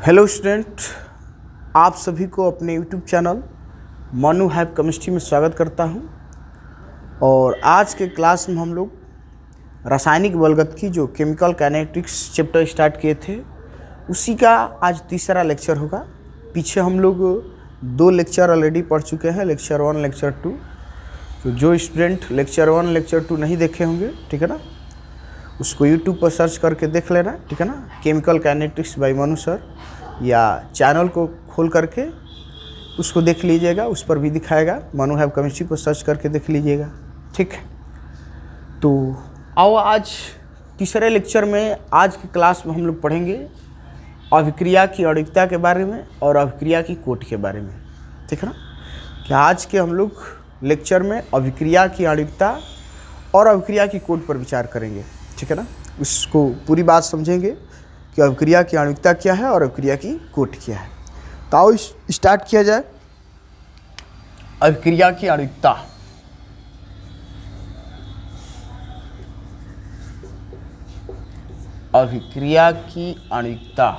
Hello student, आप सभी को अपने YouTube channel Manu have chemistry में स्वागत करता हूं। और आज के क्लास में हम लोग रासायनिक बलगत की जो केमिकल काइनेटिक्स चैप्टर स्टार्ट किए थे उसी का आज तीसरा लेक्चर होगा। पीछे हम लोग 2 लेक्चर ऑलरेडी पढ़ चुके हैं, लेक्चर 1 लेक्चर 2। तो जो स्टूडेंट लेक्चर 1 लेक्चर 2 नहीं देखे होंगे, ठीक है ना, उसको यूट्यूब पर सर्च करके देख लेना, ठीक है ना, chemical kinetics by Manu sir, या चैनल को खोल करके उसको देख लीजिएगा, उस पर भी दिखाएगा। मनु हैव केमिस्ट्री को सर्च करके देख लीजिएगा, ठीक है। तो आओ आज तीसरे लेक्चर में, आज की क्लास में हम लोग पढ़ेंगे अभिक्रिया की आणविकता के बारे में और अभिक्रिया की कोट के बारे में, ठीक है ना। कि आज के हम लोग लेक्चर में अभिक्रिया की आणविकता और अभिक्रिया की कोट पर विचार करेंगे, ठीक है ना। उसको पूरी बात समझेंगे कि अभिक्रिया की आणविकता क्या है और अभिक्रिया की कोट क्या है। तो आओ स्टार्ट किया जाए। अभिक्रिया की आणविकता। अभिक्रिया की आणविकता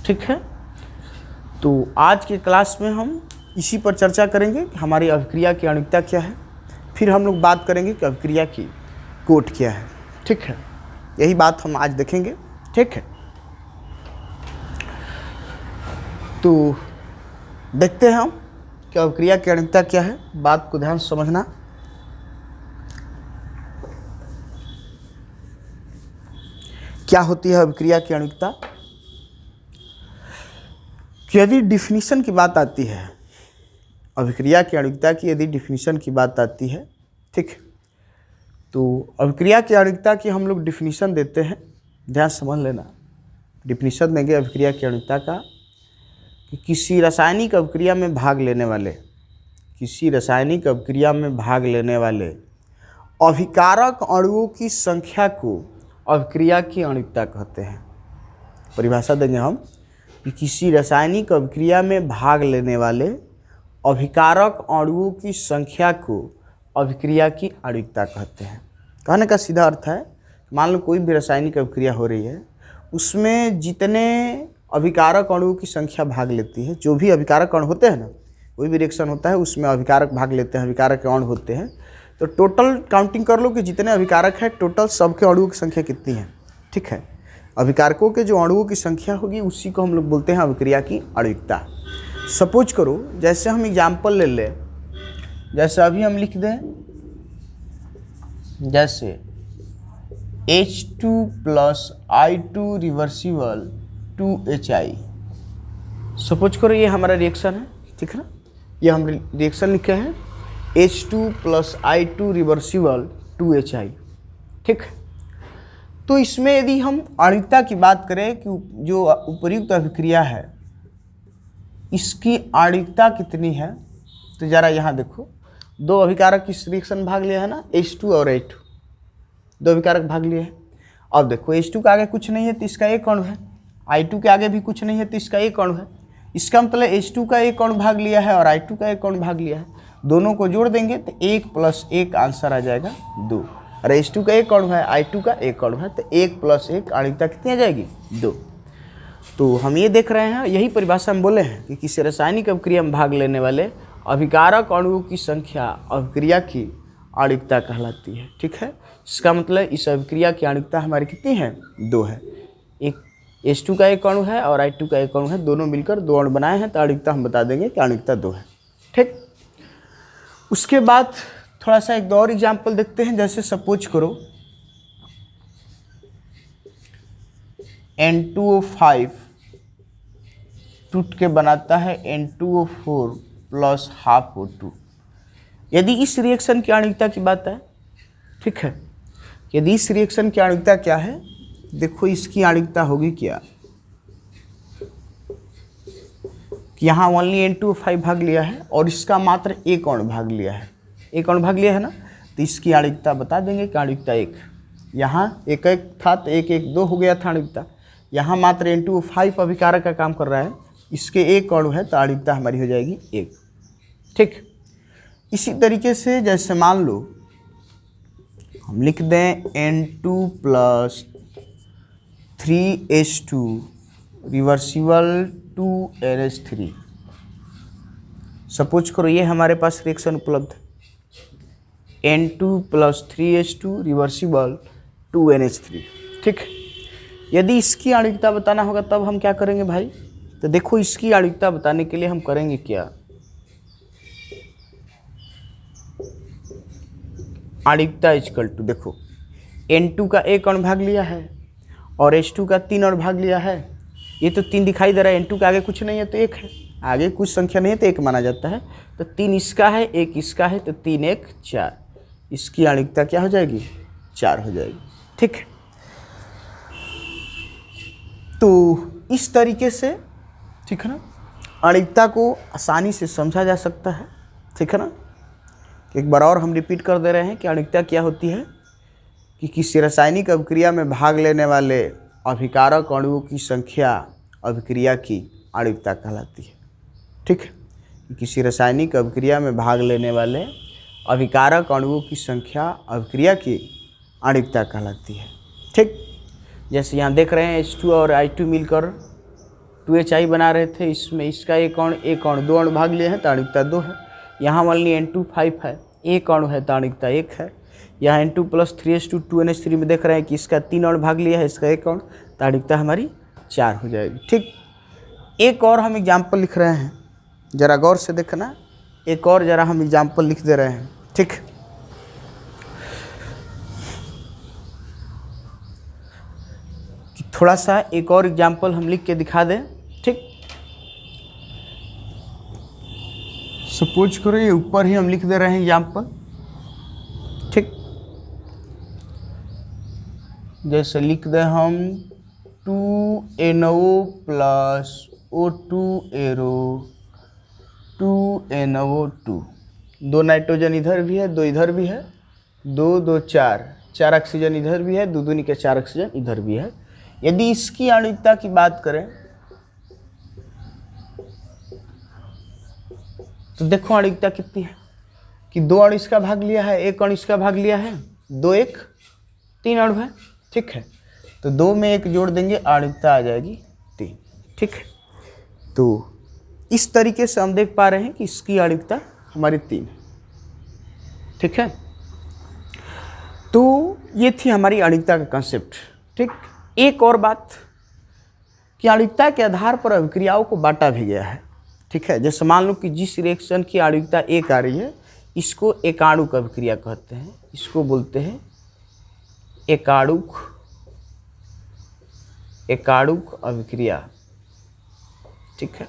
ठीक है। तो आज के क्लास में हम इसी पर चर्चा करेंगे कि हमारी अभिक्रिया की आणविकता क्या है। फिर हम लोग बात करेंगे कि अभिक्रिया की कोट क्या है, ठीक है। यही बात हम आज देखेंगे, ठीक है। तो देखते हैं हम कि अभिक्रिया की आणविकता क्या है। बात को ध्यान से समझना। क्या होती है अभिक्रिया की आणविकता? यदि डिफिनीशन की बात आती है, अभिक्रिया की आणविकता की यदि डिफिनीशन की बात आती है, ठीक, तो अभिक्रिया की आणविकता की हम लोग डिफिनीशन देते हैं, ध्यान समझ लेना। डिफिनीशन देंगे अभिक्रिया की आणविकता का कि किसी रासायनिक अभिक्रिया में भाग लेने वाले, किसी रासायनिक अभिक्रिया में भाग लेने वाले अभिकारक अणुओं की संख्या को अभिक्रिया की आणविकता कहते हैं। परिभाषा देंगे हम कि किसी रासायनिक अभिक्रिया में भाग लेने वाले अभिकारक अणुओं की संख्या को अभिक्रिया की आणविकता कहते हैं। कहने का सीधा अर्थ है, मान लो कोई भी रासायनिक अभिक्रिया हो रही है, उसमें जितने अभिकारक अणुओं की संख्या भाग लेती है, जो भी अभिकारक अणु होते हैं ना, कोई भी रिएक्शन होता है उसमें अभिकारक भाग लेते हैं, अभिकारक अणु होते हैं, तो टोटल काउंटिंग कर लो कि जितने अभिकारक है टोटल सबके अणुओं की संख्या कितनी है, ठीक है। अभिकारकों के जो अणुओं की संख्या होगी उसी को हम लोग बोलते हैं अभिक्रिया की आणविकता। सपोज करो, जैसे हम एग्जाम्पल ले लें, जैसे अभी हम लिख दें, जैसे H2 + I2 reversible 2HI। Suppose करो ये हमारा रिएक्शन है, ठीक है ना। ये हम रिएक्शन लिखे हैं H2 + I2 रिवर्सिबल 2HI, ठीक। तो इसमें यदि हम आणविकता की बात करें कि जो उपर्युक्त अभिक्रिया है इसकी आणविकता कितनी है, तो ज़रा यहाँ देखो, 2 अभिकारक इस रिएक्शन भाग लिया है ना, H2 और I2, 2 अभिकारक भाग लिए हैं। अब देखो H2 के आगे कुछ नहीं है तो इसका एक अणु है, I2 के आगे भी कुछ नहीं है तो इसका एक अणु है। इसका मतलब H2 का एक अणु भाग लिया है और I2 का एक अणु भाग लिया है। दोनों को जोड़ देंगे तो 1 + 1 आंसर आ जाएगा 2। और H2 का एक अणु है, I2 का एक अणु है, तो 1 + 1 आणविकता कितनी आ जाएगी? 2। तो हम ये देख रहे हैं, यही परिभाषा हम बोले हैं कि किसी रासायनिक अभिक्रिया में भाग लेने वाले अभिकारक अणुओं की संख्या अभिक्रिया की आणविकता कहलाती है, ठीक है। इसका मतलब इस अभिक्रिया की आणविकता हमारी कितनी है? 2 है। एक H2 का एक अणु है और I2 का एक अणु है, दोनों मिलकर 2 अणु बनाए हैं, तो आणविकता हम बता देंगे कि आणविकता 2 है, ठीक। उसके बाद थोड़ा सा एक और एग्जाम्पल देखते हैं। जैसे सपोज करो N2O5 टूट के बनाता है N2O4 + ½ O2। यदि इस रिएक्शन की आणविकता की बात है, ठीक है, यदि इस रिएक्शन की आणविकता क्या है, देखो इसकी आणविकता होगी क्या कि यहाँ ओनली N2O5 भाग लिया है और इसका मात्र एक अणु भाग लिया है, एक अणु भाग लिया है ना, तो इसकी आणविकता बता देंगे कि आणविकता 1। यहाँ 1 1 था तो 1 1 2 हो गया था आणविकता। यहाँ मात्र N2O5 अभिकारक का काम कर रहा है, इसके एक अणु है तो आणविकता हमारी हो जाएगी 1, ठीक। इसी तरीके से जैसे मान लो हम लिख दें N2 plus 3H2 reversible 2NH3। Suppose करो ये हमारे पास रिएक्शन उपलब्ध है, N2 plus 3H2 reversible 2NH3। ठीक, यदि इसकी आणविकता बताना होगा तब हम क्या करेंगे भाई? तो देखो इसकी आणविकता बताने के लिए हम करेंगे क्या, आणविकता इक्वल टू, देखो N2 का एक अणु भाग लिया है और H2 का 3 अणु भाग लिया है। ये तो 3 दिखाई दे रहा है, N2 के आगे कुछ नहीं है तो 1 है, आगे कुछ संख्या नहीं है तो 1 माना जाता है। तो 3 इसका है, 1 इसका है, तो 3 1 4। इसकी आणविकता क्या हो जाएगी? 4 हो जाएगी। ठीक है, तो इस तरीके से, ठीक है ना, आणविकता को आसानी से समझा जा सकता है। ठीक है ना, एक बार और हम रिपीट कर दे रहे हैं कि आणविकता क्या होती है कि किसी रासायनिक अभिक्रिया में भाग लेने वाले अभिकारक अणुओं की संख्या अभिक्रिया की आणविकता कहलाती है। ठीक है, किसी रासायनिक अभिक्रिया में भाग लेने वाले अभिकारक अणुओं की संख्या अभिक्रिया की आणविकता कहलाती है। ठीक, जैसे यहाँ देख रहे हैं H2 और I2 मिलकर 2HI बना रहे थे, इसमें इसका एक अणु 2 अणु भाग लिए हैं तो आणविकता 2 है। यहाँ मान ली N2 5 है, एक अणु है तो आणविकता 1 है। यहाँ N2 प्लस 3H2 2NH3 में देख रहे हैं कि इसका 3 अणु भाग लिया है, इसका एक अणु, तो आणविकता हमारी 4 हो जाएगी। ठीक, एक और हम एग्जाम्पल लिख रहे हैं, ज़रा गौर से देखना, एक और ज़रा हम एग्जाम्पल लिख दे रहे हैं। ठीक, थोड़ा सा एक और एग्जाम्पल हम लिख के दिखा दें। ठीक, सपोज करो ये ऊपर ही हम लिख दे रहे हैं एग्जाम्पल। ठीक, जैसे लिख दें हम 2NO plus O2 arrow 2NO2, 2 nitrogen इधर भी है, 2 इधर भी है, 2 2 4 4 ऑक्सीजन इधर भी है, 2 दूनी के 4 ऑक्सीजन इधर भी है। यदि इसकी आणविकता की बात करें तो देखो आणविकता कितनी है कि 2 अणु इसका भाग लिया है, 1 अणु इसका भाग लिया है, 2 1 3 अणु है। ठीक है, तो 2 में 1 जोड़ देंगे, आणविकता आ जाएगी 3। ठीक है, तो इस तरीके से हम देख पा रहे हैं कि इसकी आणविकता हमारी 3 है। ठीक है, तो ये थी हमारी आणविकता का कंसेप्ट। ठीक, एक और बात कि आणविकता के आधार पर अभिक्रियाओं को बांटा भी गया है। ठीक है, जैसे मान लो कि जिस रिएक्शन की आणविकता 1 आ रही है, इसको एकाणुक अभिक्रिया कहते हैं, इसको बोलते हैं एकाणुक अभिक्रिया। ठीक है,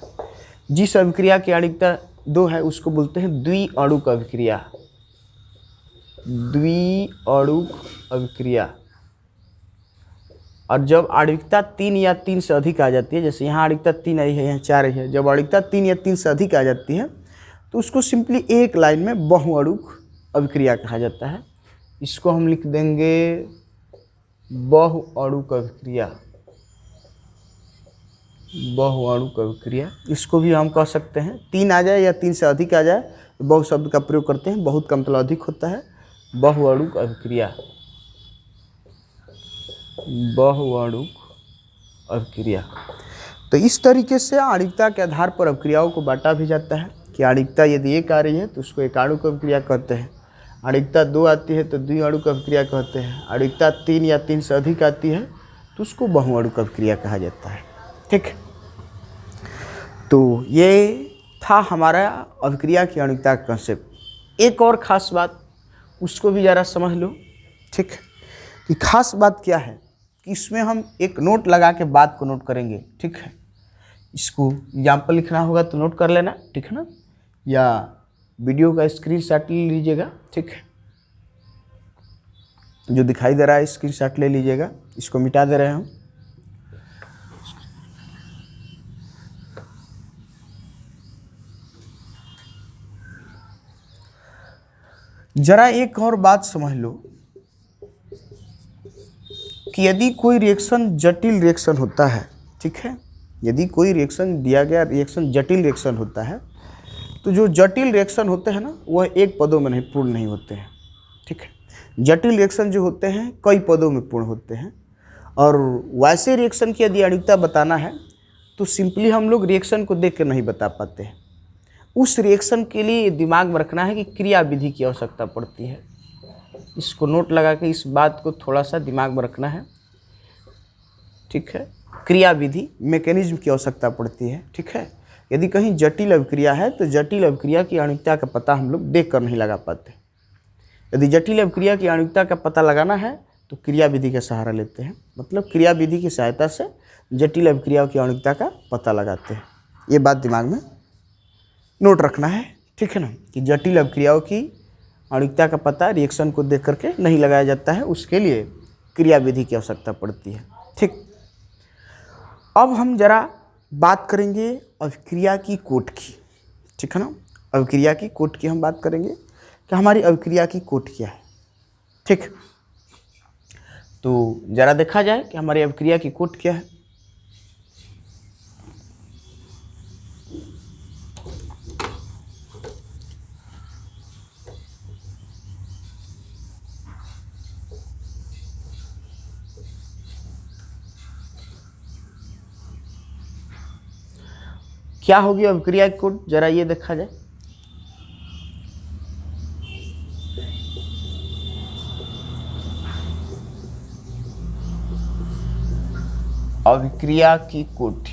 जिस अभिक्रिया की आणविकता 2 है उसको बोलते हैं द्विअणुक अभिक्रिया। द्विअणुक अभिक्रिया। और जब आणविकता 3 या 3 से अधिक आ जाती है, जैसे यहाँ आणविकता 3 आई है, यहाँ 4 आई है, जब आणविकता 3 या 3 से अधिक आ जाती है तो उसको सिंपली एक लाइन में बहुअणुक अभिक्रिया कहा जाता है। इसको हम लिख देंगे बहुअणुक अभिक्रिया। बहुअणुक अभिक्रिया, इसको भी हम कह सकते हैं 3 आ जाए या 3 से अधिक आ जाए तो बहु शब्द का प्रयोग करते हैं, बहुत का मतलब अधिक होता है। बहुअणुक अभिक्रिया, बहुअणुक अभिक्रिया। तो इस तरीके से आणविकता के आधार पर अभिक्रियाओं को बांटा भी जाता है कि आणविकता यदि 1 आ रही है तो उसको एकाणुक अभिक्रिया कहते हैं, आणविकता 2 आती है तो द्विअणुक अभिक्रिया कहते हैं, आणविकता 3 या 3 से अधिक आती है तो उसको बहुअणुक अभिक्रिया कहा जाता है। ठीक, तो ये था हमारा अभिक्रिया की आणविकता का कंसेप्ट। एक और ख़ास बात, उसको भी ज़रा समझ लो। ठीक, कि खास बात क्या है कि इसमें हम एक नोट लगा के बात को नोट करेंगे। ठीक है, इसको एग्जाम्पल लिखना होगा तो नोट कर लेना। ठीक है ना, या वीडियो का स्क्रीनशॉट ले लीजिएगा। ठीक है, जो दिखाई दे रहा है स्क्रीनशॉट ले लीजिएगा, इसको मिटा दे रहे हैं हम। जरा एक और बात समझ लो कि यदि कोई रिएक्शन जटिल रिएक्शन होता है, ठीक है, यदि कोई रिएक्शन दिया गया रिएक्शन जटिल रिएक्शन होता है तो जो जटिल रिएक्शन होते हैं ना वह एक पदों में नहीं पूर्ण नहीं होते हैं, ठीक है। जटिल रिएक्शन जो होते हैं कई पदों में पूर्ण होते हैं। और वैसे रिएक्शन की यदि आणविकता बताना है तो सिंपली हम लोग रिएक्शन को देख कर नहीं बता पाते हैं। उस रिएक्शन के लिए दिमाग में रखना है कि क्रिया विधि की आवश्यकता पड़ती है। इसको नोट लगा के इस बात को थोड़ा सा दिमाग में रखना है, ठीक है। क्रिया विधि मैकेनिज्म की आवश्यकता पड़ती है, ठीक है। यदि कहीं जटिल अभिक्रिया है तो जटिल अभिक्रिया की आणविकता का पता हम लोग देख कर नहीं लगा पाते। यदि जटिल अभिक्रिया की आणविकता का पता लगाना है तो क्रिया विधि का सहारा लेते हैं, मतलब क्रिया विधि की सहायता से जटिल अभिक्रियाओं की आणविकता का पता लगाते हैं। ये बात दिमाग में नोट रखना है, ठीक है ना, कि जटिल अभिक्रियाओं की आणविकता का पता रिएक्शन को देख करके नहीं लगाया जाता है, उसके लिए क्रिया विधि की आवश्यकता पड़ती है, ठीक। अब हम जरा बात करेंगे अभिक्रिया की कोट की, ठीक है ना। अभिक्रिया की कोट की हम बात करेंगे कि हमारी अभिक्रिया की कोट क्या है, ठीक। तो जरा देखा जाए कि हमारी अभिक्रिया की कोट क्या है। क्या होगी अभिक्रिया की कोट, जरा ये देखा जाए। अभिक्रिया की कोट,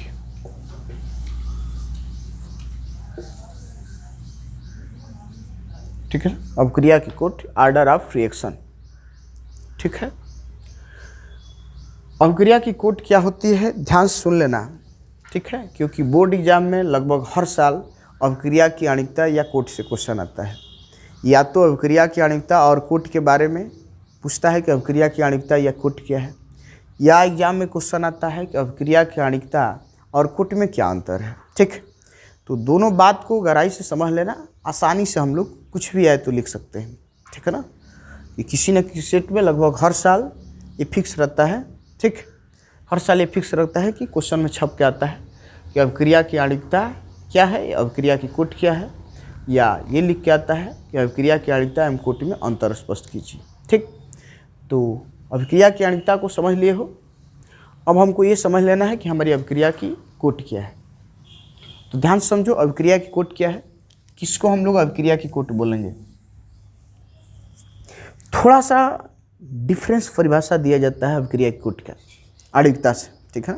ठीक है। अभिक्रिया की कोट ऑर्डर ऑफ रिएक्शन, ठीक है। अभिक्रिया की कोट क्या होती है, ध्यान से सुन लेना, ठीक है, क्योंकि बोर्ड एग्जाम में लगभग हर साल अभिक्रिया की आणविकता या कोट से क्वेश्चन आता है। या तो अभिक्रिया की आणविकता और कोट के बारे में पूछता है कि अभिक्रिया की आणविकता या कोट क्या है, या एग्जाम में क्वेश्चन आता है कि अभिक्रिया की आणविकता और कोट में क्या अंतर है, ठीक। तो दोनों बात को गहराई से समझ लेना, आसानी से हम लोग कुछ भी आए तो लिख सकते हैं, ठीक है ना। कि किसी न किसी सेट में लगभग हर साल ये फिक्स रहता है, ठीक। हर साल ये फिक्स रहता है कि क्वेश्चन में छप के आता है कि अभिक्रिया की आणविकता क्या है, अभिक्रिया की कोट क्या है, या ये लिख के आता है कि अभिक्रिया की आणविकता एवं कोट में अंतर स्पष्ट कीजिए, ठीक। तो अभिक्रिया की आणविकता को समझ लिए हो, अब हमको ये समझ लेना है कि हमारी अभिक्रिया की कोट क्या है। तो ध्यान से समझो अभिक्रिया की कोट क्या है, किसको हम लोग अभिक्रिया की कोट बोलेंगे। थोड़ा सा डिफरेंस परिभाषा दिया जाता है अभिक्रिया की कोट का आणविकता से, ठीक है,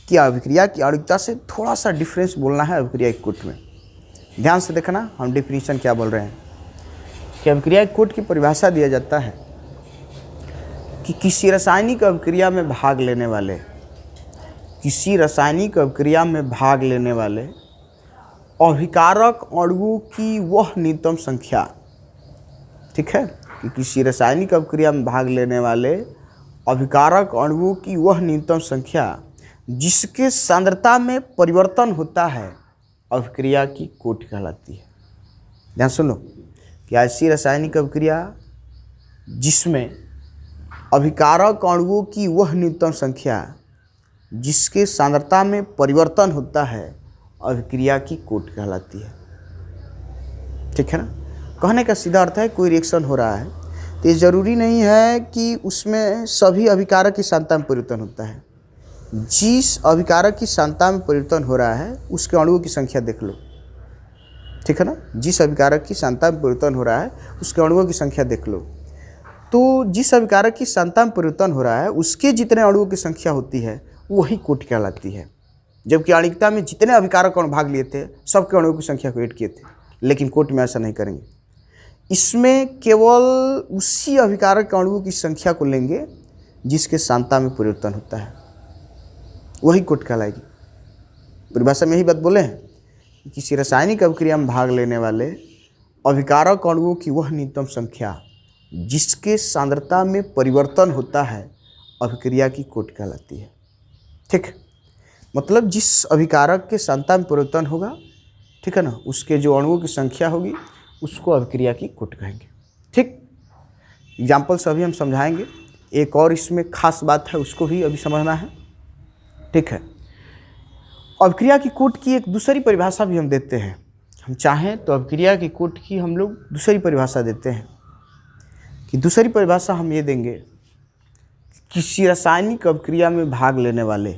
कि अभिक्रिया की आणविकता से थोड़ा सा डिफरेंस बोलना है अभिक्रिया की कोट में। ध्यान से देखना हम डिफिनीशन क्या बोल रहे हैं, कि अभिक्रिया की कोट की परिभाषा दिया जाता है कि किसी रासायनिक अभिक्रिया में भाग लेने वाले, किसी रासायनिक अभिक्रिया में भाग लेने वाले अभिकारक अणुओं की वह न्यूनतम संख्या, ठीक है, कि किसी रासायनिक अभिक्रिया में भाग लेने वाले अभिकारक अणुओं की वह न्यूनतम संख्या जिसके सांद्रता में परिवर्तन होता है अभिक्रिया की कोट कहलाती है। ध्यान सुनो कि ऐसी रासायनिक अभिक्रिया जिसमें अभिकारक अणुओं की वह न्यूनतम संख्या जिसके सांद्रता में परिवर्तन होता है अभिक्रिया की कोट कहलाती है, ठीक है ना। कहने का सीधा अर्थ है कोई रिएक्शन हो रहा है तो ये ज़रूरी नहीं है कि उसमें सभी अभिकारक की सांद्रता में परिवर्तन होता है। जिस अभिकारक की सांद्रता में परिवर्तन हो रहा है उसके अणुओं की संख्या देख लो, ठीक है ना। जिस अभिकारक की सांद्रता में परिवर्तन हो रहा है उसके अणुओं की संख्या देख लो। तो जिस अभिकारक की सांद्रता में परिवर्तन हो रहा है उसके जितने अणुओं की संख्या होती है वही कोट कहलाती है। जबकि आणविकता में जितने अभिकारक अणु भाग लिए थे सबके अणुओं की संख्या को ऐड किए थे, लेकिन कोट में ऐसा नहीं करेंगे। इसमें केवल उसी अभिकारक अणुओं की संख्या को लेंगे जिसके सांद्रता में परिवर्तन होता है, वही कोट कहलाएगी। परिभाषा में यही बात बोले हैं कि किसी रासायनिक अभिक्रिया में भाग लेने वाले अभिकारक अणुओं की वह न्यूनतम संख्या जिसके सांद्रता में परिवर्तन होता है अभिक्रिया की कोट कहलाती है, ठीक। मतलब जिस अभिकारक के सांद्रता में परिवर्तन होगा, ठीक है ना, उसके जो अणुओं की संख्या होगी उसको अभिक्रिया की कोट कहेंगे, ठीक। एग्जाम्पल से अभी हम समझाएंगे। एक और इसमें खास बात है उसको भी अभी समझना है, ठीक है। अभिक्रिया की कोट की एक दूसरी परिभाषा भी हम देते हैं, हम चाहें तो अभिक्रिया की कोटि की हम लोग दूसरी परिभाषा देते हैं कि दूसरी परिभाषा हम ये देंगे, किसी रासायनिक अभिक्रिया में भाग लेने वाले,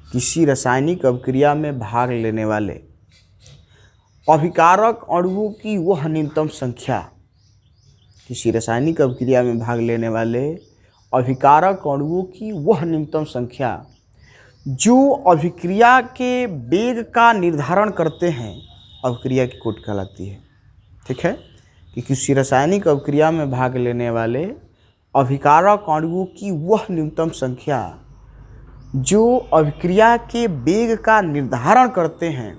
किसी रासायनिक अभिक्रिया में भाग लेने वाले अभिकारक अणुओं की वह न्यूनतम संख्या, किसी रासायनिक अभिक्रिया में भाग लेने वाले अभिकारक अणुओं की वह न्यूनतम संख्या जो अभिक्रिया के वेग का निर्धारण करते हैं, अभिक्रिया की कोटि कहलाती है। ठीक है, कि किसी रासायनिक अभिक्रिया में भाग लेने वाले अभिकारक अणुओं की वह न्यूनतम संख्या जो अभिक्रिया के वेग का निर्धारण करते हैं,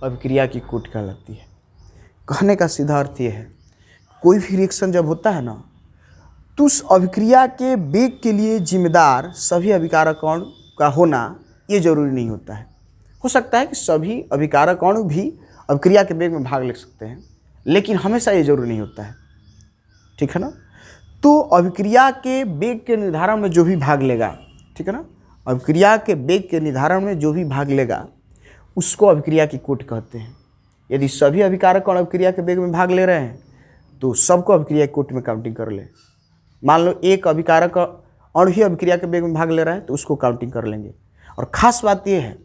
अभिक्रिया की कोटि कहलाती है। कहने का सीधा अर्थ ये है, कोई भी रिएक्शन जब होता है ना, तो उस अभिक्रिया के वेग के लिए जिम्मेदार सभी अभिकारक अणु का होना ये जरूरी नहीं होता है। हो सकता है कि सभी अभिकारक अणु भी अभिक्रिया के वेग में भाग ले सकते हैं, लेकिन हमेशा ये जरूरी नहीं होता है। ठीक है ना। तो अभिक्रिया के वेग के निर्धारण में जो भी भाग लेगा, ठीक है ना, अभिक्रिया के वेग के निर्धारण में जो भी भाग लेगा उसको अभिक्रिया की कोटि कहते हैं। यदि सभी अभिकारक अणु अभिक्रिया के वेग में भाग ले रहे हैं तो सबको अभिक्रिया की कोटि में काउंटिंग कर ले। मान लो एक अभिकारक अणु ही अभिक्रिया के वेग में भाग ले रहा है तो उसको काउंटिंग कर लेंगे। और ख़ास बात यह है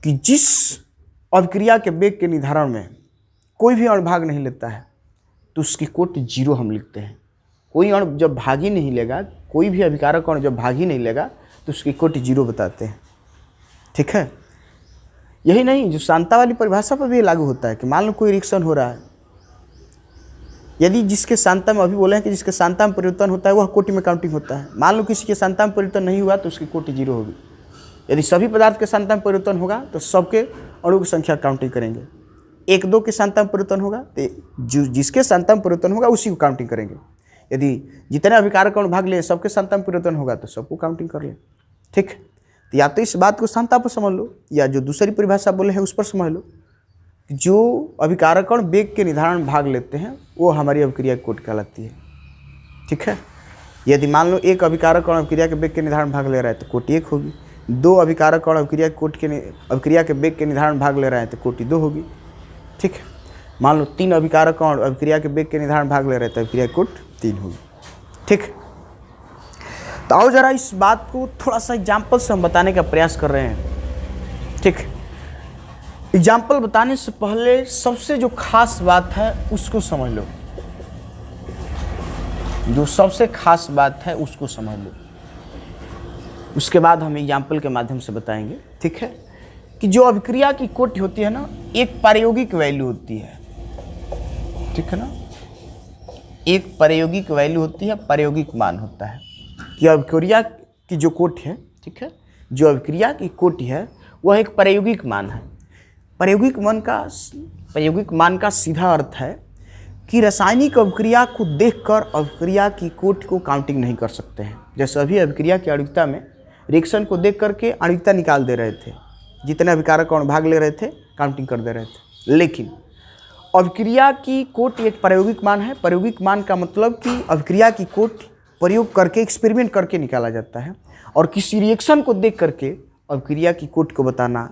कि जिस अभिक्रिया के वेग के निर्धारण में कोई भी अणु भाग नहीं लेता है तो उसकी कोटि 0 हम लिखते हैं। कोई अणु जब भाग ही नहीं लेगा, कोई भी अभिकारक अणु जब भाग ही नहीं लेगा तो उसकी कोटि 0 बताते हैं। ठीक है, यही नहीं, जो सांता वाली परिभाषा पर भी लागू होता है कि मान लो कोई रिएक्शन हो रहा है, यदि जिसके सांता में अभी बोले हैं कि जिसके सांता में परिवर्तन होता है वह कोटि में काउंटिंग होता है। मान लो किसी के सांता में परिवर्तन नहीं हुआ तो उसकी कोटि 0 होगी। यदि सभी पदार्थ के सांता में परिवर्तन होगा तो सबके अणु की संख्या काउंटिंग करेंगे। 1-2 के सांता में परिवर्तन होगा तो जिसके सांता में परिवर्तन होगा उसी को काउंटिंग करेंगे। यदि जितने अभिकारक अणु भाग ले सबके सांता में परिवर्तन होगा तो सबको काउंटिंग कर ले। ठीक, तो या तो इस बात को सांता पर समझ लो या जो दूसरी परिभाषा बोले हैं उस पर समझ लो। जो अभिकारक अणु वेग के निर्धारण में भाग लेते हैं वो हमारी अभिक्रिया की कोटि कहलाती है। ठीक है, यदि मान लो एक अभिकारक अणु अभिक्रिया के वेग के निर्धारण में भाग ले रहा है तो कोटि 1 होगी। 2 अभिकारक अणु अभिक्रिया के वेग के निर्धारण में भाग ले रहा है तो कोटि 2 होगी। ठीक है, मान लो 3 अभिकारक अणु अभिक्रिया के वेग के निर्धारण में भाग ले रहे हैं तो अभिक्रिया की कोटि 3 होगी। ठीक, तो आओ जरा इस बात को थोड़ा सा एग्जाम्पल से हम बताने का प्रयास कर रहे हैं। ठीक, एग्जाम्पल बताने से पहले सबसे जो खास बात है उसको समझ लो, जो सबसे खास बात है उसको समझ लो, उसके बाद हम एग्जाम्पल के माध्यम से बताएंगे। ठीक है, कि जो अभिक्रिया की कोटि होती है ना, एक प्रायोगिक वैल्यू होती है। ठीक है ना, एक प्रायोगिक वैल्यू होती है, प्रायोगिक मान होता है कि अभिक्रिया की जो कोटि है, ठीक है, जो अभिक्रिया की कोटि है वह एक प्रायोगिक मान है। प्रायोगिक मान का सीधा अर्थ है कि रासायनिक अभिक्रिया को देखकर अभिक्रिया की कोटि को काउंटिंग नहीं कर सकते हैं। जैसे अभी अभिक्रिया की आणविकता में रिएक्शन को देख करके आणविकता निकाल दे रहे थे, जितने अभिकारक अणु भाग ले रहे थे काउंटिंग कर दे रहे थे, लेकिन अभिक्रिया की कोटि एक प्रायोगिक मान है। प्रायोगिक मान का मतलब कि अभिक्रिया की कोटि प्रयोग करके, एक्सपेरिमेंट करके निकाला जाता है, और किसी रिएक्शन को देख करके अभिक्रिया की कोटि को बताना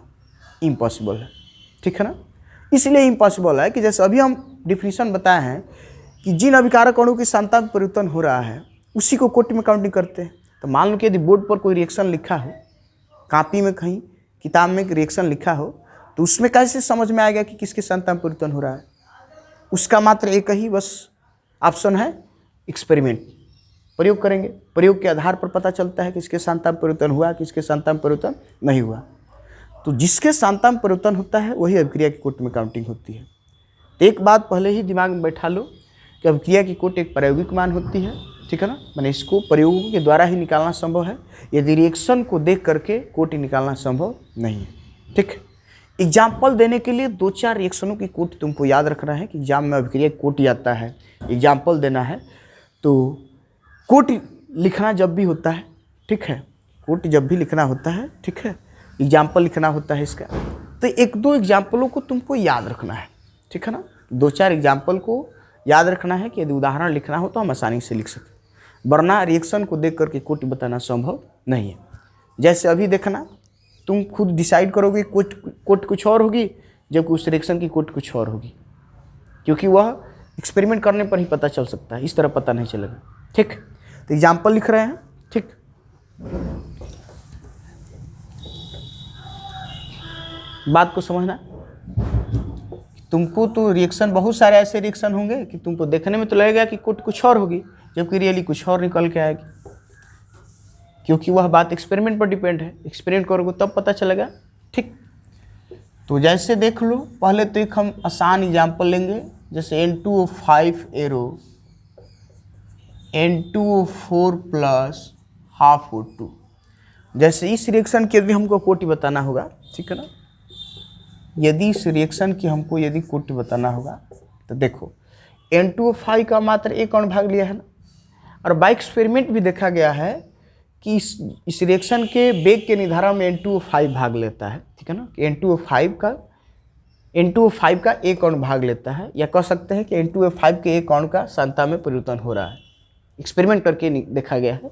इम्पॉसिबल है। ठीक है ना, इसलिए इम्पॉसिबल है कि जैसे अभी हम डिफिनीशन बताए हैं कि जिन अभिकारक अणु की सांता में परिवर्तन हो रहा है उसी को कोटि में काउंटिंग करते हैं। तो मान लो कि यदि बोर्ड पर कोई रिएक्शन लिखा हो, कॉपी में कहीं किताब में रिएक्शन लिखा हो, तो उसमें कैसे समझ में आएगा कि किसके सांता में परिवर्तन हो रहा है? उसका मात्र एक ही बस ऑप्शन है, एक्सपेरिमेंट। प्रयोग करेंगे, प्रयोग के आधार पर पता चलता है किसके सांता में परिवर्तन हुआ, किसके सांता में परिवर्तन नहीं हुआ। तो जिसके सांता में परिवर्तन होता है वही अभिक्रिया की कोटि में काउंटिंग होती है। तो एक बात पहले ही दिमाग में बैठा लो कि अभिक्रिया की कोटि एक प्रायोगिक मान होती है। ठीक है ना, मैंने इसको प्रयोगों के द्वारा ही निकालना संभव है, यदि रिएक्शन को देख करके कोटि निकालना संभव नहीं है। ठीक, एग्जाम्पल देने के लिए 2-4 रिएक्शनों की कोटि तुमको याद रखना है कि एग्जाम में अभिक्रिया की कोटि आता है, एग्जाम्पल देना है तो कोटि लिखना जब भी होता है, ठीक है, कोटि जब भी लिखना होता है, ठीक है, एग्जाम्पल लिखना होता है इसका, तो 1-2 एग्जाम्पलों को तुमको याद रखना है। ठीक है ना, 2-4 एग्जाम्पल को याद रखना है कि यदि उदाहरण लिखना हो तो हम आसानी से लिख सकें, वरना रिएक्शन को देख करके कोटि बताना संभव नहीं है। जैसे अभी देखना, तुम खुद डिसाइड करोगे कोटि कुछ और होगी, जबकि उस रिएक्शन की कोट कुछ और होगी, क्योंकि वह एक्सपेरिमेंट करने पर ही पता चल सकता है, इस तरह पता नहीं चलेगा। ठीक, तो एग्जाम्पल लिख रहे हैं। ठीक, बात को समझना। तुमको तो रिएक्शन, बहुत सारे ऐसे रिएक्शन होंगे कि तुमको देखने में तो लगेगा कि कोट कुछ और होगी, जबकि रियली कुछ और निकल के आएगी, क्योंकि वह बात एक्सपेरिमेंट पर डिपेंड है। एक्सपेरिमेंट करोगे तब पता चलेगा। ठीक, तो जैसे देख लो, पहले तो एक हम आसान एग्जाम्पल लेंगे, जैसे N2O5 arrow N2O4 plus half O2। जैसे इस रिएक्शन की यदि हमको कोटि बताना होगा, ठीक है ना, यदि इस रिएक्शन की हमको यदि कोटि बताना होगा तो देखो N2O5 का मात्र एक अणु भाग लिया है ना, और बाय एक्सपेरिमेंट भी देखा गया है कि इस रिएक्शन के वेग के निर्धारण में N2O5 भाग लेता है। ठीक है ना, N2O5 का एक अणु भाग लेता है, या कह सकते हैं कि N2O5 के एक अणु का सांता में परिवर्तन हो रहा है। एक्सपेरिमेंट करके देखा गया है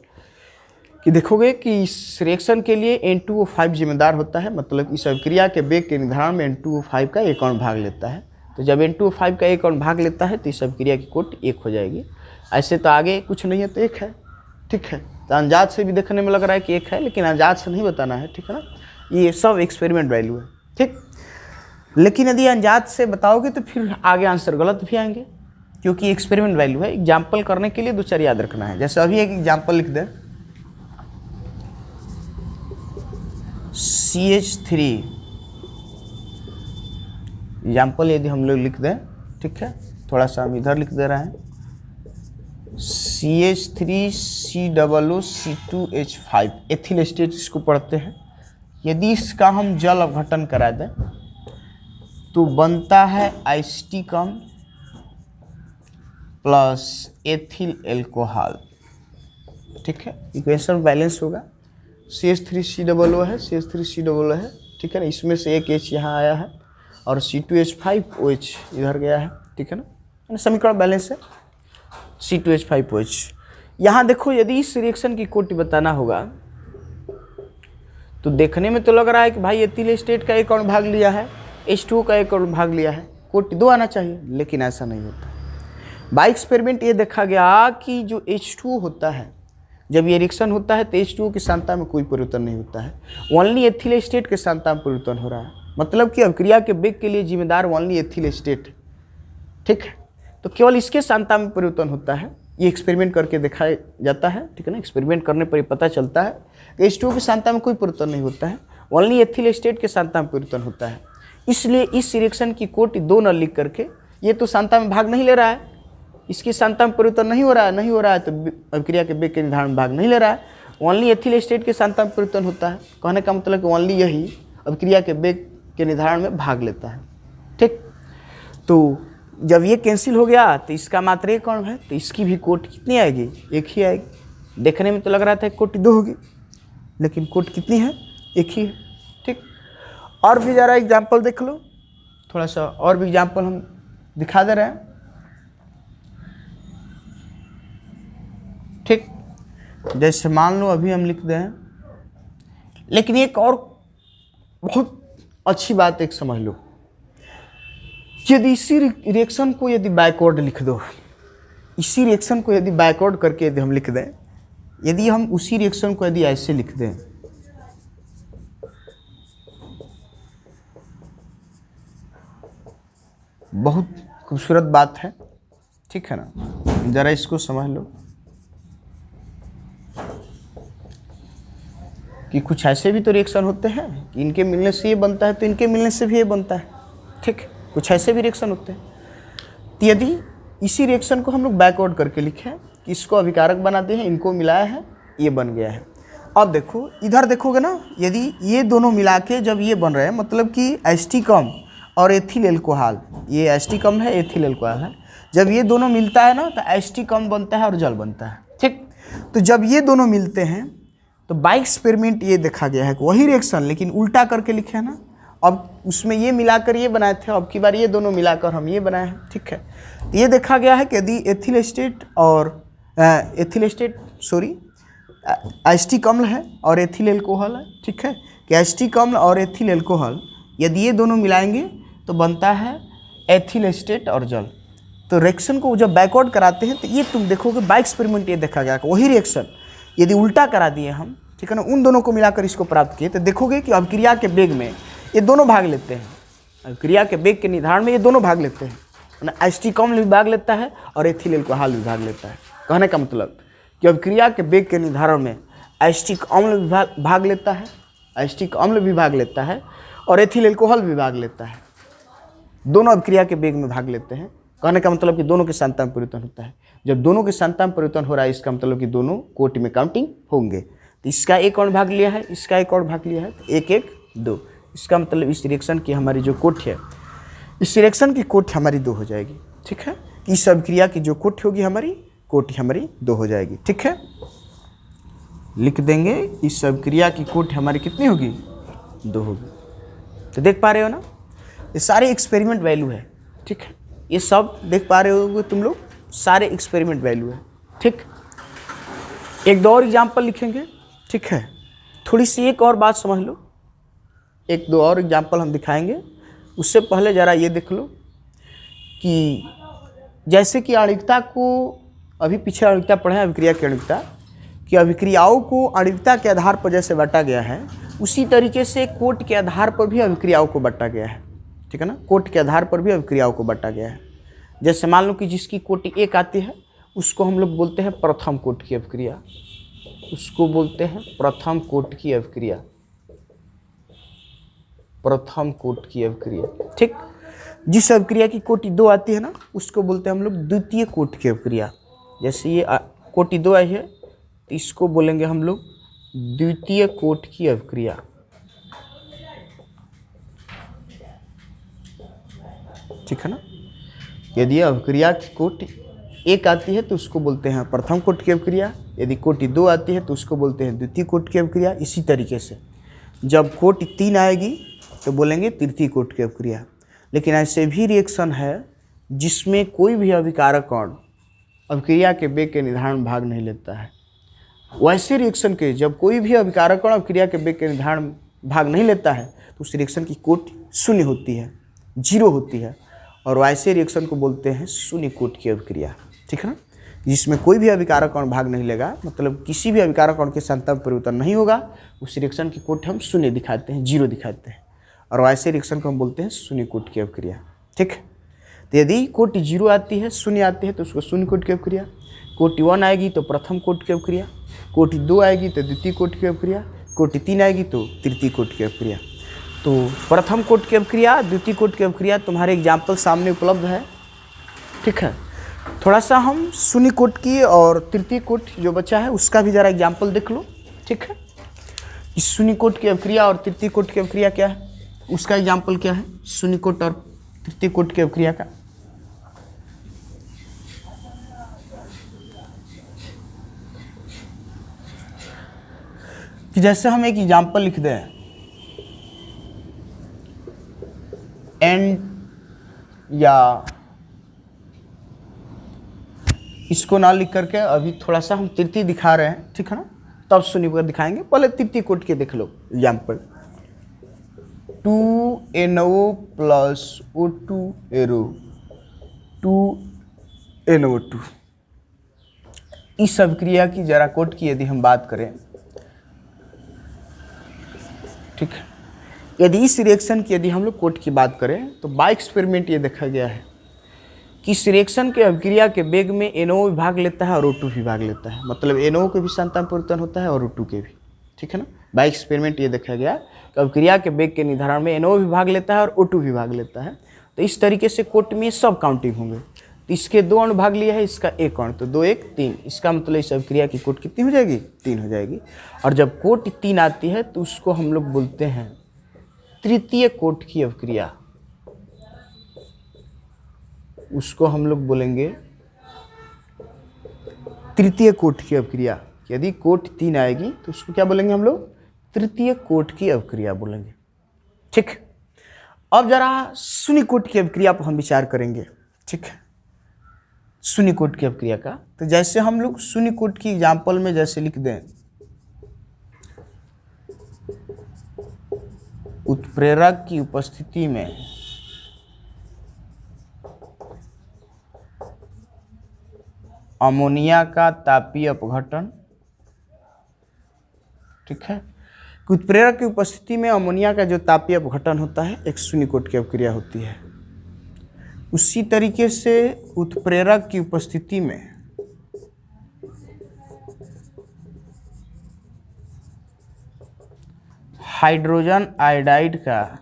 कि देखोगे कि इस रिएक्शन के लिए N2O5 जिम्मेदार होता है, मतलब इस अभिक्रिया के वेग के निर्धारण में N2O5 का एक अणु भाग लेता है। तो जब N2O5 का एक अणु भाग लेता है तो इस अभिक्रिया की कोट एक हो जाएगी। ऐसे तो आगे कुछ नहीं है तो एक है। ठीक है, तो अंदाज से भी देखने में लग रहा है कि एक है, लेकिन अंदाज से नहीं बताना है। ठीक है ना, ये सब एक्सपेरिमेंट वैल्यू है। ठीक, लेकिन यदि अंदाज से बताओगे तो फिर आगे आंसर गलत भी आएंगे, क्योंकि एक्सपेरिमेंट वैल्यू है। एग्जाम्पल करने के लिए दो चार याद रखना है। जैसे अभी एक एग्जाम्पल लिख दें, CH3 एग्जाम्पल यदि हम लोग लिख दें, ठीक है, थोड़ा सा हम इधर लिख दे रहे हैं, CH3COOC2H5 एथिल स्टेट इसको पढ़ते हैं। यदि इसका हम जल अपघटन करा दें तो बनता है Ht कम प्लस एथिल एल्कोहल। ठीक है, इक्वेशन बैलेंस होगा। CH3COO है, CH3COO है। ठीक है ना, इसमें से एक H यहाँ आया है और C2H5OH इधर गया है। ठीक है ना, समीकरण बैलेंस है C2H5OH। यहाँ देखो, यदि इस रिएक्शन की कोटि बताना होगा तो देखने में तो लग रहा है कि भाई एथिल स्टेट का एक अणु भाग लिया है, H2O का एक अणु भाग लिया है, कोटि दो आना चाहिए, लेकिन ऐसा नहीं होता। बाय एक्सपेरिमेंट ये देखा गया कि जो H2O होता है, जब ये रिएक्शन होता है तो H2O की सांद्रता में कोई परिवर्तन नहीं होता है, ओनली एथिल स्टेट के सांद्रता में परिवर्तन हो रहा है। मतलब कि अभिक्रिया के वेग के लिए जिम्मेदार ओनली एथिल स्टेट। ठीक है, तो केवल इसके सांद्रता में परिवर्तन होता है। ये एक्सपेरिमेंट करके दिखाया जाता है। ठीक है ना, एक्सपेरिमेंट करने पर ही पता चलता है कि H2O की सांद्रता में कोई परिवर्तन नहीं होता है, ओनली एथिल स्टेट के सांद्रता में परिवर्तन होता है। इसलिए इस रिएक्शन की कोटि दो न लिख करके, ये तो सांद्रता में भाग नहीं ले रहा है, इसकी सांद्रता में परिवर्तन नहीं हो रहा है, तो अभिक्रिया के वेग के निर्धारण में भाग नहीं ले रहा है, ओनली एथिल स्टेट के सांद्रता में परिवर्तन होता है। कहने का मतलब कि ओनली यही अभिक्रिया के वेग के निर्धारण में भाग लेता है। ठीक, तो जब ये कैंसिल हो गया तो इसका मात्र एक अणु है, तो इसकी भी कोटि कितनी आएगी? एक ही आएगी। देखने में तो लग रहा था कोटि दो होगी, लेकिन कोटि कितनी है? एक ही है। ठीक, और भी ज़रा एग्जाम्पल देख लो, थोड़ा सा और भी एग्जाम्पल हम दिखा दे रहे हैं। ठीक, जैसे मान लो अभी हम लिख दें, लेकिन एक और बहुत अच्छी बात एक समझ लो, यदि इसी रिएक्शन को यदि बैकवर्ड लिख दो, इसी रिएक्शन को यदि बैकवर्ड करके यदि हम लिख दें, यदि हम उसी रिएक्शन को यदि ऐसे लिख दें, बहुत खूबसूरत बात है। ठीक है ना, ज़रा इसको समझ लो कि कुछ ऐसे भी तो रिएक्शन होते हैं कि इनके मिलने से ये बनता है तो इनके मिलने से भी ये बनता है। ठीक, कुछ ऐसे भी रिएक्शन होते हैं। तो यदि इसी रिएक्शन को हम लोग बैकवर्ड करके लिखें कि इसको अभिकारक बनाते हैं, इनको मिलाया है, ये बन गया है। अब देखो इधर देखोगे ना, यदि ये दोनों मिला के जब ये बन रहे हैं, मतलब कि Ht कम और एथिल एल्कोहल, ये Ht कम है, एथिल एल्कोहल है, जब ये दोनों मिलता है ना तो Ht कम बनता है और जल बनता है। ठीक, तो जब ये दोनों मिलते हैं तो बाय एक्सपेरिमेंट ये देखा गया है कि वही रिएक्शन लेकिन उल्टा करके लिखे है ना। अब उसमें ये मिलाकर ये बनाए थे, अब की बार ये दोनों मिलाकर हम ये बनाए हैं। ठीक है, तो ये देखा गया है कि यदि एथिल स्टेट Ht अम्ल है और एथिल एल्कोहल है। ठीक है, कि Ht अम्ल और एथिल एल्कोहल यदि ये दोनों मिलाएंगे तो बनता है एथिल एस्टेट और जल। तो रिएक्शन को जब बैकवर्ड कराते हैं तो ये तुम देखोगे बाय एक्सपेरिमेंट ये देखा गया वही रिएक्शन यदि उल्टा करा दिए हम, ठीक है ना, उन दोनों को मिलाकर इसको प्राप्त किए तो देखोगे कि अभिक्रिया के वेग में ये दोनों भाग लेते हैं। अभिक्रिया के वेग के निर्धारण में ये दोनों भाग लेते हैं, एसिटिक अम्ल भी भाग लेता है और एथिल एल्कोहल भी भाग लेता है। कहने का मतलब कि अभिक्रिया के वेग के निर्धारण में एसिटिक अम्ल भी भाग लेता है, एसिटिक अम्ल भी भाग लेता है और एथिल एल्कोहल भी भाग लेता है। दोनों अभिक्रिया के वेग में भाग लेते हैं। कहने का मतलब कि दोनों के सांता में परिवर्तन होता है। जब दोनों के सांता में परिवर्तन हो रहा है इसका मतलब कि दोनों कोटि में काउंटिंग होंगे। तो इसका एक और भाग लिया है, इसका एक और भाग लिया है, तो 1 1 2। इसका मतलब इस रिएक्शन की हमारी जो कोटि है, इस रिएक्शन की कोटि हमारी 2 हो जाएगी। ठीक है, इस अभिक्रिया की जो कोटि होगी हमारी, कोटि हमारी 2 हो जाएगी। ठीक है, लिख देंगे इस अभिक्रिया की कोटि हमारी कितनी होगी, 2 होगी। तो देख पा रहे हो ना, ये सारे एक्सपेरिमेंट वैल्यू है। ठीक है, ये सब देख पा रहे होगे तुम लोग, सारे एक्सपेरिमेंट वैल्यू है। ठीक, एक दो और एग्जाम्पल लिखेंगे। ठीक है, थोड़ी सी एक और बात समझ लो, एक दो और एग्जाम्पल हम दिखाएंगे। उससे पहले ज़रा ये देख लो कि जैसे कि आणविकता को अभी पीछे आणविकता पढ़े हैं, अभिक्रिया की आणविकता, कि अभिक्रियाओं को आणविकता के आधार पर जैसे बांटा गया है उसी तरीके से कोट के आधार पर भी अभिक्रियाओं को बांटा गया है। ठीक है ना, कोट के आधार पर भी अभिक्रियाओं को बांटा गया है। जैसे मान लो कि जिसकी कोटि 1 आती है उसको हम लोग बोलते हैं प्रथम कोट की अभिक्रिया, उसको बोलते हैं प्रथम कोट की अभिक्रिया, प्रथम कोट की अभिक्रिया। ठीक, जिस अभिक्रिया की कोटि 2 आती है ना उसको बोलते हैं हम लोग द्वितीय कोट की अभिक्रिया। जैसे ये कोटि 2 आई है तो इसको बोलेंगे हम लोग द्वितीय कोट की अभिक्रिया। ठीक है ना, यदि अभिक्रिया की कोटि 1 आती है तो उसको बोलते हैं प्रथम कोट की अभिक्रिया, यदि कोटि 2 आती है तो उसको बोलते हैं द्वितीय कोट की अभिक्रिया। इसी तरीके से जब कोटि 3 आएगी तो बोलेंगे तृतीय कोट की अभिक्रिया। लेकिन ऐसे भी रिएक्शन है जिसमें कोई भी अभिकारक कण अभिक्रिया के वेग के निर्धारण में भाग नहीं लेता है। वैसे रिएक्शन के जब कोई भी अभिकारक कण अभिक्रिया के वेग के निर्धारण में भाग नहीं लेता है तो उस रिएक्शन की कोटि 0 होती है, 0 होती है, और वैसे रिएक्शन को बोलते हैं शून्य कोट की अभिक्रिया। ठीक है ना, जिसमें कोई भी अभिकारक कण भाग नहीं लेगा, मतलब किसी भी अभिकारक कण के सांता में परिवर्तन नहीं होगा, उस रिएक्शन की कोटि हम 0 दिखाते हैं, 0 दिखाते हैं, और वैसे रिएक्शन को हम बोलते हैं शून्य कोट की अभिक्रिया। ठीक, तो यदि कोटि 0 आती है, 0 आती है तो उसको शून्य कोट की अभिक्रिया, कोटि 1 आएगी तो प्रथम कोट की अभिक्रिया, कोटि 2 आएगी तो द्वितीय कोट की अभिक्रिया, कोटि 3 आएगी तो तृतीय कोट की अभिक्रिया। तो प्रथम कोट की अभिक्रिया, द्वितीय कोट की अभिक्रिया तुम्हारे एग्जाम्पल सामने उपलब्ध है। ठीक है, थोड़ा सा हम शून्य कोट की और तृतीय कोट जो बचा है उसका भी ज़रा एग्जाम्पल देख लो। ठीक है, इस शून्य कोट की अभिक्रिया और तृतीय कोट की अभिक्रिया क्या है, उसका एग्जाम्पल क्या है, शून्य कोट और तृतीय कोट की अभिक्रिया का। कि जैसे हम एक एग्जाम्पल लिख दें, एंड या इसको ना लिख करके अभी थोड़ा सा हम तृतीय दिखा रहे हैं। ठीक है ना, तब शून्य पर दिखाएंगे, पहले तृतीय कोट के देख लो example. 2NO plus O2 arrow 2NO2, इस अभिक्रिया की जरा कोट की यदि हम बात करें, ठीक है, यदि इस रिएक्शन की यदि हम लोग कोट की बात करें तो बाय एक्सपेरिमेंट ये देखा गया है कि इस रिएक्शन के अभिक्रिया के वेग में NO भी भाग लेता है और O2 भी भाग लेता है, मतलब NO के भी सांता में परिवर्तन होता है और O2 के भी। ठीक है ना, बाय एक्सपेरिमेंट ये देखा गया कि अभिक्रिया के वेग के निर्धारण में NO भी भाग लेता है और O2 भी भाग लेता है। तो इस तरीके से कोट में सब काउंटिंग होंगे। तो इसके 2 अणु भाग लिया है, इसका 1 अणु, तो 2 1 3, इसका मतलब इस अभिक्रिया की कोट कितनी हो जाएगी, 3 हो जाएगी। और जब कोट 3 आती है तो उसको हम लोग बोलते हैं तृतीय कोट की अभिक्रिया, उसको हम लोग बोलेंगे तृतीय कोट की अभिक्रिया। यदि कोट 3 आएगी तो उसको क्या बोलेंगे हम लोग, तृतीय कोट की अभिक्रिया बोलेंगे। ठीक, अब जरा शून्य कोट की अभिक्रिया पर हम विचार करेंगे। ठीक है, शून्य कोट की अभिक्रिया का, तो जैसे हम लोग शून्य कोट की एग्जाम्पल में जैसे लिख दें, उत्प्रेरक की उपस्थिति में अमोनिया का तापीय अपघटन, ठीक है। उत्प्रेरक की उपस्थिति में अमोनिया का जो तापीय अपघटन होता है एक शून्यकोट की अवक्रिया होती है। उसी तरीके से उत्प्रेरक की उपस्थिति में हाइड्रोजन आयोडाइड का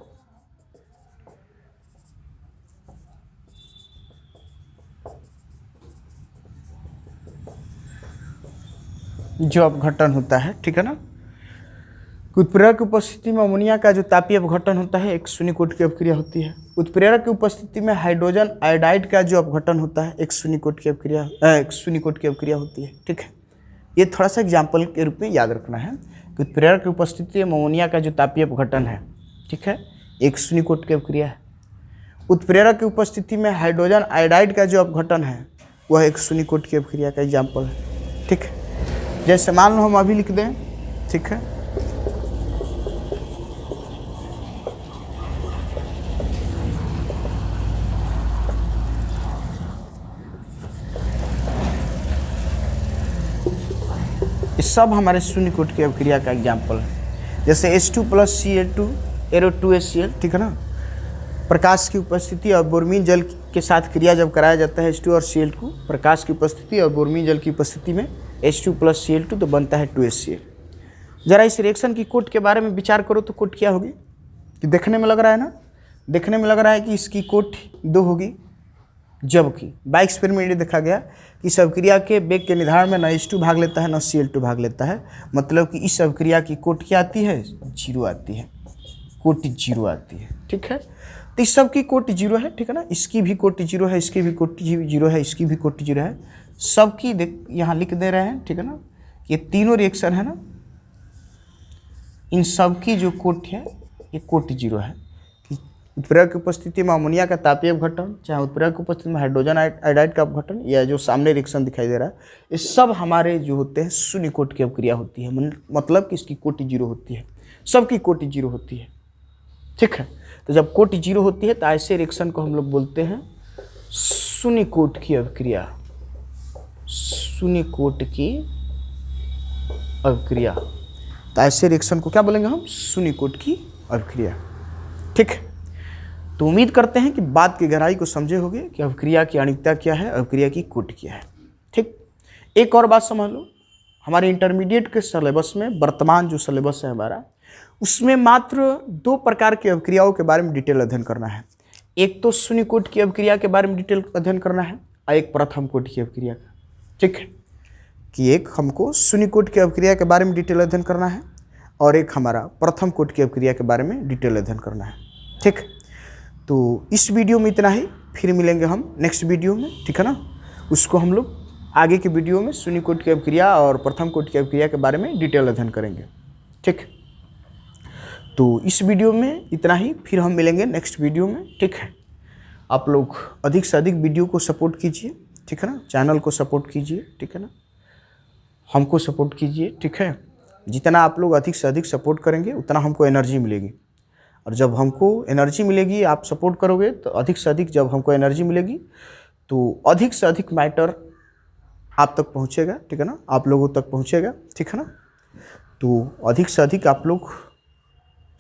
जो अपघटन होता है, ठीक है ना। उत्प्रेरक की उपस्थिति में अमोनिया का जो तापीय अपघटन होता है एक शून्यकोट की अवक्रिया होती है। उत्प्रेरक की उपस्थिति में हाइड्रोजन आयोडाइड का जो अपघटन होता है एक शून्यकोट की अवक्रिया होती है, ठीक है। ये थोड़ा सा एग्जाम्पल के रूप में याद रखना है कि उत्प्रेरक की उपस्थिति में अमोनिया का जो तापीय अपघटन है, ठीक है, एक शून्यकोट की अवक्रिया है। उत्प्रेरक की उपस्थिति में हाइड्रोजन आयोडाइड का जो अपघटन है वह एक शून्यकोट की अवक्रिया का एग्जाम्पल है, ठीक है। जैसे मान लो हम अभी लिख दें, ठीक है, ये सब हमारे शून्यकोट की अवक्रिया का एग्जाम्पल है। जैसे H2 + Cl2 एरो 2HCl, ठीक है ना। प्रकाश की उपस्थिति और बोरमीन जल के साथ क्रिया जब कराया जाता है H2 और Cl2, प्रकाश की उपस्थिति और बोरमीन जल की उपस्थिति में H2 + Cl2 तो बनता है 2HCl। जरा इस रिएक्शन की कोट के बारे में विचार करो तो कोट क्या होगी, कि देखने में लग रहा है ना, देखने में लग रहा है कि इसकी कोट 2 होगी, जबकि बाई एक्सपेरिमेंट देखा गया कि इस अवक्रिया के वेग के निर्धारण में न H2 भाग लेता है न Cl2 भाग लेता है। मतलब कि इस अवक्रिया की कोट क्या आती है, 0 आती है, कोट 0 आती है, ठीक है। तो इस सब की कोट 0 है, ठीक है ना। इसकी भी कोट 0 है, इसकी भी कोट 0 है, इसकी भी कोट 0 है, सबकी देख यहाँ लिख दे रहे हैं, ठीक है ना। ये तीनों रिएक्शन है ना, इन सब की जो कोट है ये कोट 0 है। उत्प्रेरक की उपस्थिति में अमोनिया का तापीय अपघटन, चाहे उत्प्रेरक की उपस्थिति में हाइड्रोजन आयोडाइड का अपघटन, या जो सामने रिएक्शन दिखाई दे रहा है, ये सब हमारे जो होते हैं शून्यकोट की अवक्रिया होती है। मतलब कि इसकी कोटि 0 होती है, सबकी कोटि 0 होती है, ठीक है। तो जब कोटि 0 होती है तो ऐसे रिएक्शन को हम लोग बोलते हैं शून्यकोट की अवक्रिया, शून्यकोट की अवक्रिया। तो ऐसे रिएक्शन को क्या बोलेंगे हम, शून्यकोट की अवक्रिया, ठीक है। तो उम्मीद करते हैं कि बात की गहराई को समझे होंगे कि अवक्रिया की आणविकता क्या है, अवक्रिया की कोट क्या है, ठीक। एक और बात समझ लो, हमारे इंटरमीडिएट के सिलेबस में, वर्तमान जो सिलेबस है हमारा, उसमें मात्र 2 प्रकार की अवक्रियाओं के बारे में डिटेल अध्ययन करना है। एक तो शून्यकोट की अवक्रिया के बारे में डिटेल अध्ययन करना है और एक प्रथम कोट की अवक्रिया का, ठीक है। कि एक हमको शून्यकोट की अवक्रिया के बारे में डिटेल अध्ययन करना है और एक हमारा प्रथम कोट की अवक्रिया के बारे में डिटेल अध्ययन करना है, ठीक। तो इस वीडियो में इतना ही, फिर मिलेंगे हम नेक्स्ट वीडियो में, ठीक है ना। उसको हम लोग आगे के वीडियो में शून्यकोट की अवक्रिया और प्रथम कोट की अवक्रिया के बारे में डिटेल अध्ययन करेंगे, ठीक। तो इस वीडियो में इतना ही, फिर हम मिलेंगे नेक्स्ट वीडियो में, ठीक है। आप लोग अधिक से अधिक वीडियो को सपोर्ट कीजिए, ठीक है ना। चैनल को सपोर्ट कीजिए, ठीक है ना। हमको सपोर्ट कीजिए, ठीक है। जितना आप लोग अधिक से अधिक सपोर्ट करेंगे उतना हमको एनर्जी मिलेगी, और जब हमको एनर्जी मिलेगी, आप सपोर्ट करोगे तो अधिक से अधिक, जब हमको एनर्जी मिलेगी तो अधिक से अधिक मैटर आप तक पहुंचेगा, ठीक है ना, आप लोगों तक पहुंचेगा, ठीक है ना। तो अधिक से अधिक आप लोग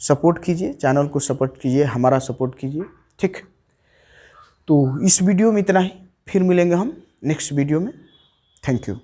सपोर्ट कीजिए, चैनल को सपोर्ट कीजिए, हमारा सपोर्ट कीजिए, ठीक। तो इस वीडियो में इतना ही, फिर मिलेंगे हम नेक्स्ट वीडियो में। Thank you.